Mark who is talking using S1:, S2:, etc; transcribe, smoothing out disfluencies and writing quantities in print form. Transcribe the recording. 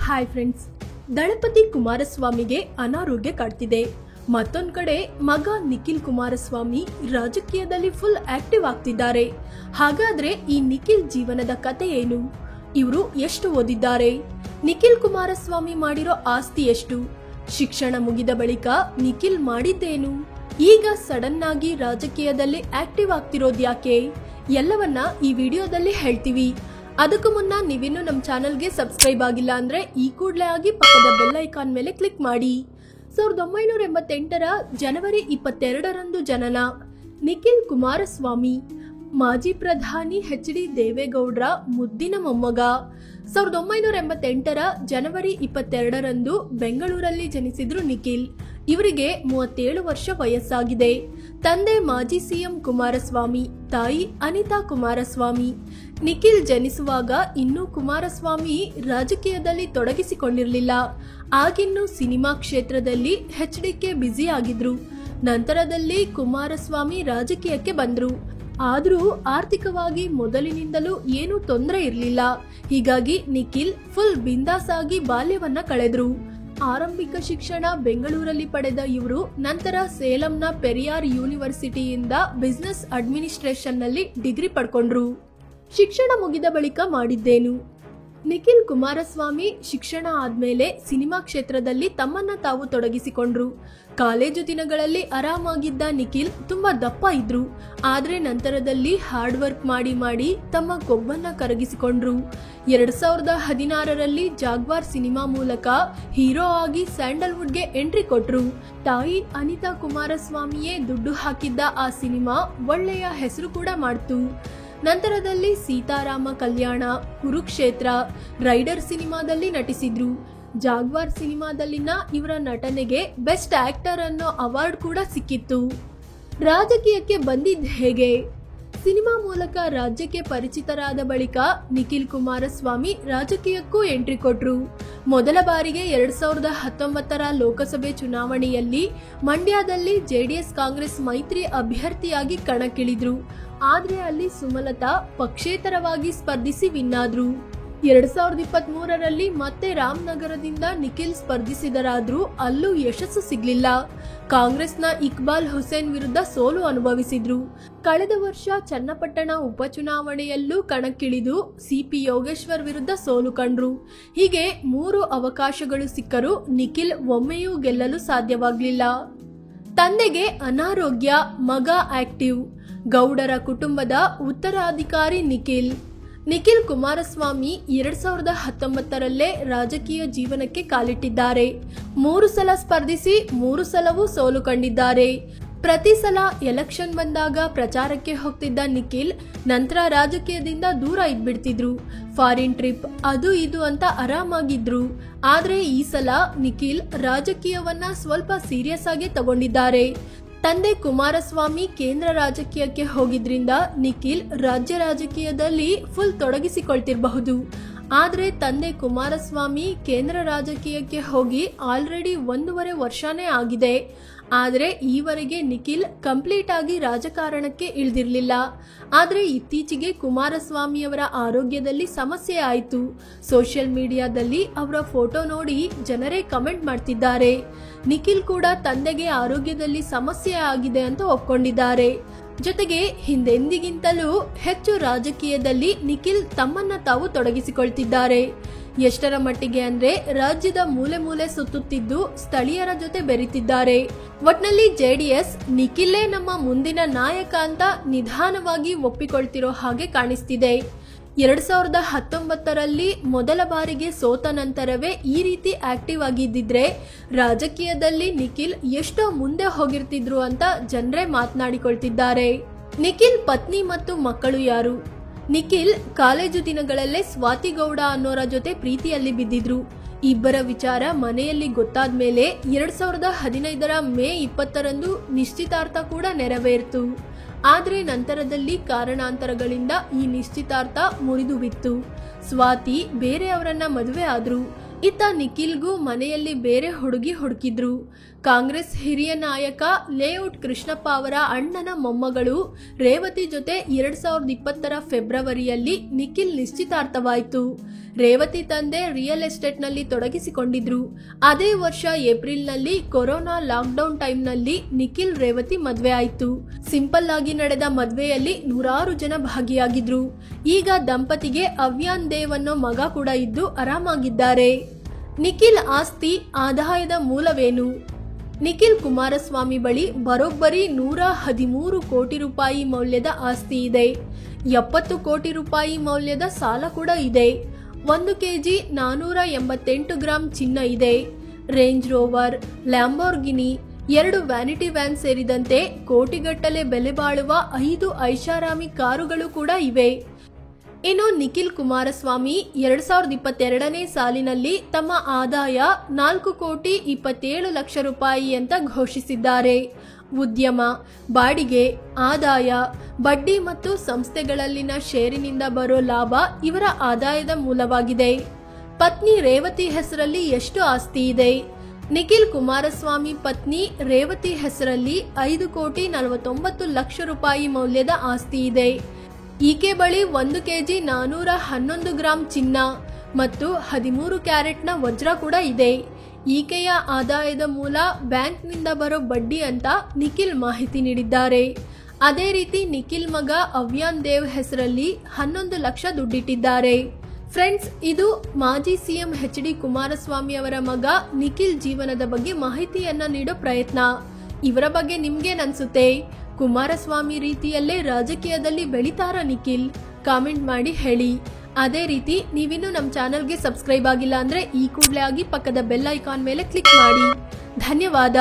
S1: Hi friends, ದಳಪತಿ ಕುಮಾರಸ್ವಾಮಿಗೆ ಅನಾರೋಗ್ಯ ಕಾಡ್ತಿದೆ. ಮತ್ತೊಂದು ಕಡೆ ಮಗ ನಿಖಿಲ್ ಕುಮಾರಸ್ವಾಮಿ ರಾಜಕೀಯದಲ್ಲಿ ಫುಲ್ ಆಕ್ಟಿವ್ ಆಗ್ತಿದ್ದಾರೆ. ಹಾಗಾದ್ರೆ ಈ ನಿಖಿಲ್ ಜೀವನದ ಕತೆ ಏನು? ಇವರು ಎಷ್ಟು ಓದಿದ್ದಾರೆ? ನಿಖಿಲ್ ಕುಮಾರಸ್ವಾಮಿ ಮಾಡಿರೋ ಆಸ್ತಿ ಎಷ್ಟು? ಶಿಕ್ಷಣ ಮುಗಿದ ಬಳಿಕ ನಿಖಿಲ್ ಮಾಡಿದ್ದೇನು? ಈಗ ಸಡನ್ ಆಗಿ ರಾಜಕೀಯದಲ್ಲಿ ಆಕ್ಟಿವ್ ಆಗ್ತಿರೋದು ಯಾಕೆ? ಎಲ್ಲವನ್ನ ಈ ವಿಡಿಯೋದಲ್ಲಿ ಹೇಳ್ತೀವಿ. ಅದಕ್ಕೂ ಮುನ್ನ ನೀವಿನ್ನು ನಮ್ಮ ಚಾನೆಲ್ಗೆ ಸಬ್ಸ್ಕ್ರೈಬ್ ಆಗಿಲ್ಲ ಅಂದ್ರೆ ಈ ಕೂಡಲೇ ಆಗಿ ಪಕ್ಕದ ಬೆಲ್ ಐಕಾನ್ ಮೇಲೆ ಕ್ಲಿಕ್ ಮಾಡಿ. 1988ರ ಜನವರಿ 22ರಂದು ಜನನ. ನಿಖಿಲ್ ಕುಮಾರಸ್ವಾಮಿ ಮಾಜಿ ಪ್ರಧಾನಿ ಎಚ್.ಡಿ. ದೇವೇಗೌಡರ ಮುದ್ದಿನ ಮೊಮ್ಮಗ. 1988ರ ಜನವರಿ 22ರಂದು ಬೆಂಗಳೂರಲ್ಲಿ ಜನಿಸಿದ್ರು ನಿಖಿಲ್. ಇವರಿಗೆ 37 ವರ್ಷ ವಯಸ್ಸಾಗಿದೆ. ತಂದೆ ಮಾಜಿ ಸಿಎಂ ಕುಮಾರಸ್ವಾಮಿ, ತಾಯಿ ಅನಿತಾ ಕುಮಾರಸ್ವಾಮಿ. ನಿಖಿಲ್ ಜನಿಸುವಾಗ ಇನ್ನೂ ಕುಮಾರಸ್ವಾಮಿ ರಾಜಕೀಯದಲ್ಲಿ ತೊಡಗಿಸಿಕೊಂಡಿರಲಿಲ್ಲ. ಆಗಿನ್ನೂ ಸಿನಿಮಾ ಕ್ಷೇತ್ರದಲ್ಲಿ ಎಚ್.ಡಿ.ಕೆ ಬ್ಯುಸಿ ಆಗಿದ್ರು. ನಂತರದಲ್ಲಿ ಕುಮಾರಸ್ವಾಮಿ ರಾಜಕೀಯಕ್ಕೆ ಬಂದ್ರು. ಆದ್ರೂ ಆರ್ಥಿಕವಾಗಿ ಮೊದಲಿನಿಂದಲೂ ಏನೂ ತೊಂದರೆ ಇರಲಿಲ್ಲ. ಹೀಗಾಗಿ ನಿಖಿಲ್ ಫುಲ್ ಬಿಂದಾಸ್ ಆಗಿ ಬಾಲ್ಯವನ್ನ ಕಳೆದ್ರು. ಆರಂಭಿಕ ಶಿಕ್ಷಣ ಬೆಂಗಳೂರಲ್ಲಿ ಪಡೆದ ಇವರು ನಂತರ ಸೇಲಂನ ಪೆರಿಯಾರ್ ಯೂನಿವರ್ಸಿಟಿಯಿಂದ ಬಿಸಿನೆಸ್ ಅಡ್ಮಿನಿಸ್ಟ್ರೇಷನ್ ನಲ್ಲಿ ಡಿಗ್ರಿ ಪಡ್ಕೊಂಡ್ರು. ಶಿಕ್ಷಣ ಮುಗಿದ ಬಳಿಕ ಮಾಡಿದ್ದೇನು? ನಿಖಿಲ್ ಕುಮಾರಸ್ವಾಮಿ ಶಿಕ್ಷಣ ಆದ್ಮೇಲೆ ಸಿನಿಮಾ ಕ್ಷೇತ್ರದಲ್ಲಿ ತಮ್ಮನ್ನ ತಾವು ತೊಡಗಿಸಿಕೊಂಡ್ರು. ಕಾಲೇಜು ದಿನಗಳಲ್ಲಿ ಆರಾಮಾಗಿದ್ದ ನಿಖಿಲ್ ತುಂಬಾ ದಪ್ಪ ಇದ್ರು. ಆದ್ರೆ ನಂತರದಲ್ಲಿ ಹಾರ್ಡ್ ವರ್ಕ್ ಮಾಡಿ ತಮ್ಮ ಕೊಬ್ಬನ್ನ ಕರಗಿಸಿಕೊಂಡ್ರು. 2016ರಲ್ಲಿ ಜಾಗ್ವಾರ್ ಸಿನಿಮಾ ಮೂಲಕ ಹೀರೋ ಆಗಿ ಸ್ಯಾಂಡಲ್ವುಡ್ಗೆ ಎಂಟ್ರಿ ಕೊಟ್ರು. ತಾಯಿ ಅನಿತಾ ಕುಮಾರಸ್ವಾಮಿಯೇ ದುಡ್ಡು ಹಾಕಿದ್ದ ಆ ಸಿನಿಮಾ ಒಳ್ಳೆಯ ಹೆಸರು ಕೂಡ ಮಾಡ್ತು. ನಂತರದಲ್ಲಿ ಸೀತಾರಾಮ ಕಲ್ಯಾಣ, ಕುರುಕ್ಷೇತ್ರ, ರೈಡರ್ ಸಿನಿಮಾದಲ್ಲಿ ನಟಿಸಿದ್ರು. ಜಾಗ್ವಾರ್ ಸಿನಿಮಾದಲ್ಲಿನ ಇವರ ನಟನೆಗೆ ಬೆಸ್ಟ್ ಆಕ್ಟರ್ ಅನ್ನೋ ಅವಾರ್ಡ್ ಕೂಡ ಸಿಕ್ಕಿತ್ತು. ರಾಜಕೀಯಕ್ಕೆ ಬಂದಿದ್ದ ಹೇಗೆ? ಸಿನಿಮಾ ಮೂಲಕ ರಾಜ್ಯಕ್ಕೆ ಪರಿಚಿತರಾದ ಬಳಿಕ ನಿಖಿಲ್ ಕುಮಾರಸ್ವಾಮಿ ರಾಜಕೀಯಕ್ಕೂ ಎಂಟ್ರಿ ಕೊಟ್ರು. ಮೊದಲ ಬಾರಿಗೆ 2019ರ ಲೋಕಸಭೆ ಚುನಾವಣೆಯಲ್ಲಿ ಮಂಡ್ಯದಲ್ಲಿ ಜೆಡಿಎಸ್ ಕಾಂಗ್ರೆಸ್ ಮೈತ್ರಿ ಅಭ್ಯರ್ಥಿಯಾಗಿ ಕಣಕ್ಕಿಳಿದ್ರು. ಆದ್ರೆ ಅಲ್ಲಿ ಸುಮಲತಾ ಪಕ್ಷೇತರವಾಗಿ ಸ್ಪರ್ಧಿಸಿ ವಿನ್ ಆದ್ರು. 2023ರಲ್ಲಿ ಮತ್ತೆ ರಾಮನಗರದಿಂದ ನಿಖಿಲ್ ಸ್ಪರ್ಧಿಸಿದರಾದ್ರೂ ಅಲ್ಲೂ ಯಶಸ್ಸು ಸಿಗ್ಲಿಲ್ಲ. ಕಾಂಗ್ರೆಸ್ನ ಇಕ್ಬಾಲ್ ಹುಸೇನ್ ವಿರುದ್ಧ ಸೋಲು ಅನುಭವಿಸಿದ್ರು. ಕಳೆದ ವರ್ಷ ಚನ್ನಪಟ್ಟಣ ಉಪಚುನಾವಣೆಯಲ್ಲೂ ಕಣಕ್ಕಿಳಿದು ಸಿಪಿ ಯೋಗೇಶ್ವರ್ ವಿರುದ್ಧ ಸೋಲು ಕಂಡ್ರು. ಹೀಗೆ 3 ಅವಕಾಶಗಳು ಸಿಕ್ಕರೂ ನಿಖಿಲ್ ಒಮ್ಮೆಯೂ ಗೆಲ್ಲಲು ಸಾಧ್ಯವಾಗ್ಲಿಲ್ಲ. ತಂದೆಗೆ ಅನಾರೋಗ್ಯ, ಮಗ ಆಕ್ಟಿವ್. ಗೌಡರ ಕುಟುಂಬದ ಉತ್ತರಾಧಿಕಾರಿ ನಿಖಿಲ್ ಕುಮಾರಸ್ವಾಮಿ 2019ರಲ್ಲೇ ರಾಜಕೀಯ ಜೀವನಕ್ಕೆ ಕಾಲಿಟ್ಟಿದ್ದಾರೆ. 3 ಸಲ ಸ್ಪರ್ಧಿಸಿ 3 ಸಲವೂ ಸೋಲು ಕಂಡಿದ್ದಾರೆ. ಪ್ರತಿ ಸಲ ಎಲೆಕ್ಷನ್ ಬಂದಾಗ ಪ್ರಚಾರಕ್ಕೆ ಹೋಗ್ತಿದ್ದ ನಿಖಿಲ್ ನಂತರ ರಾಜಕೀಯದಿಂದ ದೂರ ಇದ್ಬಿಡ್ತಿದ್ರು. ಫಾರಿನ್ ಟ್ರಿಪ್ ಅದು ಇದು ಅಂತ ಆರಾಮಾಗಿದ್ರು. ಆದ್ರೆ ಈ ಸಲ ನಿಖಿಲ್ ರಾಜಕೀಯವನ್ನ ಸ್ವಲ್ಪ ಸೀರಿಯಸ್ ಆಗಿ ತಗೊಂಡಿದ್ದಾರೆ. ತಂದೆ ಕುಮಾರಸ್ವಾಮಿ ಕೇಂದ್ರ ರಾಜಕೀಯಕ್ಕೆ ಹೋಗಿದ್ರಿಂದ ನಿಖಿಲ್ ರಾಜ್ಯ ರಾಜಕೀಯದಲ್ಲಿ ಫುಲ್ ತೊಡಗಿಸಿಕೊಳ್ತಿರಬಹುದು. ಆದ್ರೆ ತಂದೆ ಕುಮಾರಸ್ವಾಮಿ ಕೇಂದ್ರ ರಾಜಕೀಯಕ್ಕೆ ಹೋಗಿ ಆಲ್ರೆಡಿ 1.5 ವರ್ಷನೇ ಆಗಿದೆ. ಆದ್ರೆ ಈವರೆಗೆ ನಿಖಿಲ್ ಕಂಪ್ಲೀಟ್ ಆಗಿ ರಾಜಕಾರಣಕ್ಕೆ ಇಳಿದಿರಲಿಲ್ಲ. ಆದ್ರೆ ಇತ್ತೀಚೆಗೆ ಕುಮಾರಸ್ವಾಮಿಯವರ ಆರೋಗ್ಯದಲ್ಲಿ ಸಮಸ್ಯೆ ಆಯಿತು. ಸೋಷಿಯಲ್ ಮೀಡಿಯಾದಲ್ಲಿ ಅವರ ಫೋಟೋ ನೋಡಿ ಜನರೇ ಕಮೆಂಟ್ ಮಾಡ್ತಿದ್ದಾರೆ. ನಿಖಿಲ್ ಕೂಡ ತಂದೆಗೆ ಆರೋಗ್ಯದಲ್ಲಿ ಸಮಸ್ಯೆ ಆಗಿದೆ ಅಂತ ಒಪ್ಕೊಂಡಿದ್ದಾರೆ. ಜೊತೆಗೆ ಹಿಂದೆಂದಿಗಿಂತಲೂ ಹೆಚ್ಚು ರಾಜಕೀಯದಲ್ಲಿ ನಿಖಿಲ್ ತಮ್ಮನ್ನ ತಾವು ತೊಡಗಿಸಿಕೊಳ್ತಿದ್ದಾರೆ. ಎಷ್ಟರ ಮಟ್ಟಿಗೆ ಅಂದ್ರೆ ರಾಜ್ಯದ ಮೂಲೆ ಮೂಲೆ ಸುತ್ತುತ್ತಿದ್ದು ಸ್ಥಳೀಯರ ಜೊತೆ ಬೆರೆತಿದ್ದಾರೆ. ಒಟ್ನಲ್ಲಿ ಜೆಡಿಎಸ್ ನಿಖಿಲೇ ನಮ್ಮ ಮುಂದಿನ ನಾಯಕ ಅಂತ ನಿಧಾನವಾಗಿ ಒಪ್ಪಿಕೊಳ್ತಿರೋ ಹಾಗೆ ಕಾಣಿಸ್ತಿದೆ. 2019ರಲ್ಲಿ ಮೊದಲ ಬಾರಿಗೆ ಸೋತ ನಂತರವೇ ಈ ರೀತಿ ಆಕ್ಟಿವ್ ಆಗಿದ್ದಿದ್ರೆ ರಾಜಕೀಯದಲ್ಲಿ ನಿಖಿಲ್ ಎಷ್ಟೋ ಮುಂದೆ ಹೋಗಿರ್ತಿದ್ರು ಅಂತ ಜನರೇ ಮಾತನಾಡಿಕೊಳ್ತಿದ್ದಾರೆ. ನಿಖಿಲ್ ಪತ್ನಿ ಮತ್ತು ಮಕ್ಕಳು ಯಾರು? ನಿಖಿಲ್ ಕಾಲೇಜು ದಿನಗಳಲ್ಲೇ ಸ್ವಾತಿ ಗೌಡ ಅನ್ನೋರ ಜೊತೆ ಪ್ರೀತಿಯಲ್ಲಿ ಬಿದ್ದಿದ್ರು. ಇಬ್ಬರ ವಿಚಾರ ಮನೆಯಲ್ಲಿ ಗೊತ್ತಾದ್ಮೇಲೆ 2015ರ ಮೇ 20ರಂದು ನಿಶ್ಚಿತಾರ್ಥ ಕೂಡ ನೆರವೇರಿತು. ಆದ್ರೆ ನಂತರದಲ್ಲಿ ಕಾರಣಾಂತರಗಳಿಂದ ಈ ನಿಶ್ಚಿತಾರ್ಥ ಮುರಿದು ಬಿತ್ತು. ಸ್ವಾತಿ ಬೇರೆಯವರನ್ನ ಮದುವೆ ಆದ್ರು. ಇತ್ತ ನಿಖಿಲ್ಗೂ ಮನೆಯಲ್ಲಿ ಬೇರೆ ಹುಡುಗಿ ಹುಡುಕಿದ್ರು. ಕಾಂಗ್ರೆಸ್ ಹಿರಿಯ ನಾಯಕ ಲೇಔಟ್ ಕೃಷ್ಣಪ್ಪ ಅವರ ಅಣ್ಣನ ಮೊಮ್ಮಗಳು ರೇವತಿ ಜೊತೆ 2020 ಫೆಬ್ರವರಿಯಲ್ಲಿ ನಿಖಿಲ್ ನಿಶ್ಚಿತಾರ್ಥವಾಯಿತು. ರೇವತಿ ತಂದೆ ರಿಯಲ್ ಎಸ್ಟೇಟ್ನಲ್ಲಿ ತೊಡಗಿಸಿಕೊಂಡಿದ್ರು. ಅದೇ ವರ್ಷ ಏಪ್ರಿಲ್ನಲ್ಲಿ ಕೊರೋನಾ ಲಾಕ್ಡೌನ್ ಟೈಮ್ನಲ್ಲಿ ನಿಖಿಲ್ ರೇವತಿ ಮದ್ವೆ ಆಯಿತು. ಸಿಂಪಲ್ ಆಗಿ ನಡೆದ ಮದ್ವೆಯಲ್ಲಿ ನೂರಾರು ಜನ ಭಾಗಿಯಾಗಿದ್ರು. ಈಗ ದಂಪತಿಗೆ ಅವ್ಯಾನ್ ದೇವ್ ಅನ್ನೋ ಮಗ ಕೂಡ ಇದ್ದು ಆರಾಮಾಗಿದ್ದಾರೆ. ನಿಖಿಲ್ ಆಸ್ತಿ ಆದಾಯದ ಮೂಲವೇನು? ನಿಖಿಲ್ ಕುಮಾರಸ್ವಾಮಿ ಬಳಿ ಬರೋಬ್ಬರಿ 113 ಕೋಟಿ ರೂಪಾಯಿ ಮೌಲ್ಯದ ಆಸ್ತಿ ಇದೆ. 70 ಕೋಟಿ ರೂಪಾಯಿ ಮೌಲ್ಯದ ಸಾಲ ಕೂಡ ಇದೆ. 1 ಕೆಜಿ 488 ಗ್ರಾಂ ಚಿನ್ನ ಇದೆ. Range rover, Lamborghini, 2 vanity van ಸೇರಿದಂತೆ ಕೋಟಿಗಟ್ಟಲೆ ಬೆಲೆ ಬಾಳುವ 5 ಐಷಾರಾಮಿ ಕಾರುಗಳು ಕೂಡ ಇವೆ. ಇನ್ನು ನಿಖಿಲ್ ಕುಮಾರಸ್ವಾಮಿ 2022ನೇ ಸಾಲಿನಲ್ಲಿ ತಮ್ಮ ಆದಾಯ 4 ಕೋಟಿ 27 ಲಕ್ಷ ರೂಪಾಯಿ ಅಂತ ಘೋಷಿಸಿದ್ದಾರೆ. ಉದ್ಯಮ, ಬಾಡಿಗೆ, ಆದಾಯ, ಬಡ್ಡಿ ಮತ್ತು ಸಂಸ್ಥೆಗಳಲ್ಲಿನ ಷೇರಿನಿಂದ ಬರೋ ಲಾಭ ಇವರ ಆದಾಯದ ಮೂಲವಾಗಿದೆ. ಪತ್ನಿ ರೇವತಿ ಹೆಸರಲ್ಲಿ ಎಷ್ಟು ಆಸ್ತಿ ಇದೆ? ನಿಖಿಲ್ ಕುಮಾರಸ್ವಾಮಿ ಪತ್ನಿ ರೇವತಿ ಹೆಸರಲ್ಲಿ 5 ಕೋಟಿ 49 ಲಕ್ಷ ರೂಪಾಯಿ ಮೌಲ್ಯದ ಆಸ್ತಿ ಇದೆ. ಈಕೆ ಬಳಿ 1 ಕೆಜಿ 411 ಗ್ರಾಂ ಚಿನ್ನ ಮತ್ತು 13 ಕ್ಯಾರೆಟ್ನ ವಜ್ರ ಕೂಡ ಇದೆ. ಈಕೆಯ ಆದಾಯದ ಮೂಲ ಬ್ಯಾಂಕ್ನಿಂದ ಬರೋ ಬಡ್ಡಿ ಅಂತ ನಿಖಿಲ್ ಮಾಹಿತಿ ನೀಡಿದ್ದಾರೆ. ಅದೇ ರೀತಿ ನಿಖಿಲ್ ಮಗ ಅವ್ಯಾನ್ ದೇವ್ ಹೆಸರಲ್ಲಿ 11 ಲಕ್ಷ ದುಡ್ಡಿಟ್ಟಿದ್ದಾರೆ. ಫ್ರೆಂಡ್ಸ್, ಇದು ಮಾಜಿ ಸಿಎಂ HD ಕುಮಾರಸ್ವಾಮಿ ಅವರ ಮಗ ನಿಖಿಲ್ ಜೀವನದ ಬಗ್ಗೆ ಮಾಹಿತಿಯನ್ನ ನೀಡೋ ಪ್ರಯತ್ನ. ಇವರ ಬಗ್ಗೆ ನಿಮ್ಗೇನನ್ಸುತ್ತೆ? ಕುಮಾರಸ್ವಾಮಿ ರೀತಿಯಲ್ಲೇ ರಾಜಕೀಯದಲ್ಲಿ ಬೆಳಿತಾರ ನಿಖಿಲ್? ಕಾಮೆಂಟ್ ಮಾಡಿ ಹೇಳಿ. ಅದೇ ರೀತಿ ನೀವಿನ್ನೂ ನಮ್ಮ ಚಾನಲ್ಗೆ ಸಬ್ಸ್ಕ್ರೈಬ್ ಆಗಿಲ್ಲ ಅಂದ್ರೆ ಈ ಕೂಡಲೇ ಆಗಿ ಪಕ್ಕದ ಬೆಲ್ ಐಕಾನ್ ಮೇಲೆ ಕ್ಲಿಕ್ ಮಾಡಿ. ಧನ್ಯವಾದ.